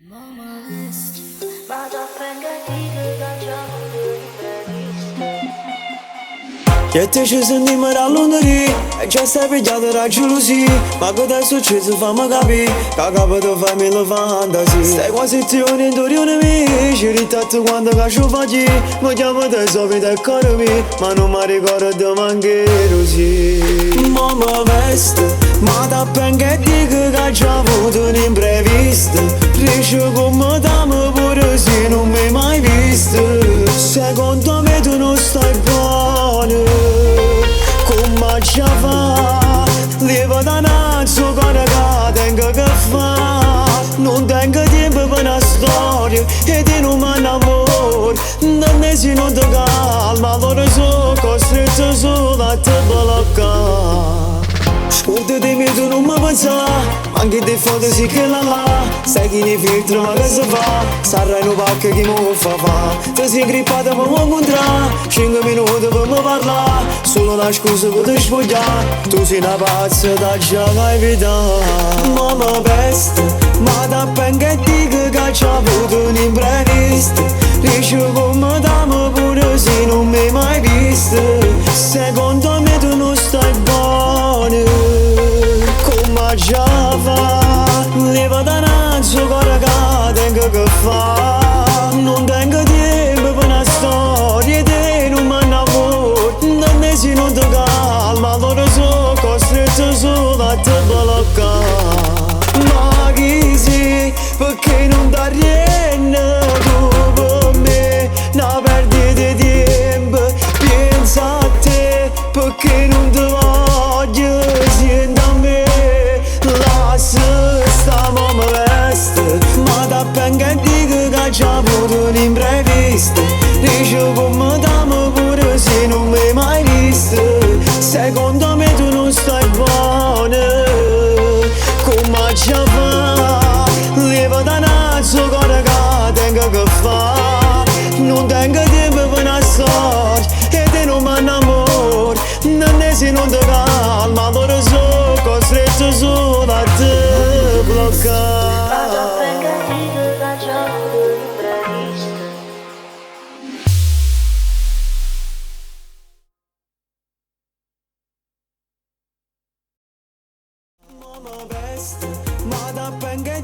Mama list, vado a prendere da giorno imprevisto. Che te ci senti a Londra, e già stai pigliato da gelosia. Ma cosa è successo fammi capire, che capito fammi la fantasia. Stai quasi ti unendo di me, ci ritratto quando caccio fagli. Mi chiamo te solito e caro mio, ma non mi ricordo manche così. Mamma veste, ma da ben che dico che già avuto un imprevisto. Riesci come dame pure se non mi hai mai visto. Secondo me tu non stai buono, come ci fa? Leva da nazzo con che tengo che fa. Non tengo tempo per una storia e ti non mi innamoro. Non ne si non ti calma, allora sono costretto solo a te bloccare. Scordati me tu non mi pensa, anche te foto sì che la sai chi ne filtro ma che si fa, sarai un pacco che mi fa. Ti sei ingrippato ma mi incontrare, 5 minuti per mi parlare, solo una scusa per ti spogliare. Tu sei una pazza da già vai vita. Mamma peste, ma da ben che dico che ci ha avuto un imprevisto. Riesci come dame pure se non mi hai mai visto. Secondo me tu non stai buono, come già fa? Leva da nazzo con che tengo che fa. Non tengo tempo per una storia e te non mi innamoro. Non ne si non ti calma, allora sono costretto solo a te bloccare. Ma chi sei? Perché non dà niente tu per me? Una perdita di tempo, pensa a te, perché non ti voglio, senti a me. Lascia sta mamma veste, ma da ben che dico che già avuto un imprevisto. Dice come dame pure se non mi hai mai visto. Secondo me tu non stai buono, come ci fa? Leva da nazzo con che tengo che fa. Non tengo tempo per una storia e te non mi innamoro. Non ne si non ti calma, allora sono costretto solo a te bloccare. Vado a prendere da giorno imprevisto. Mamma veste, ma da ben che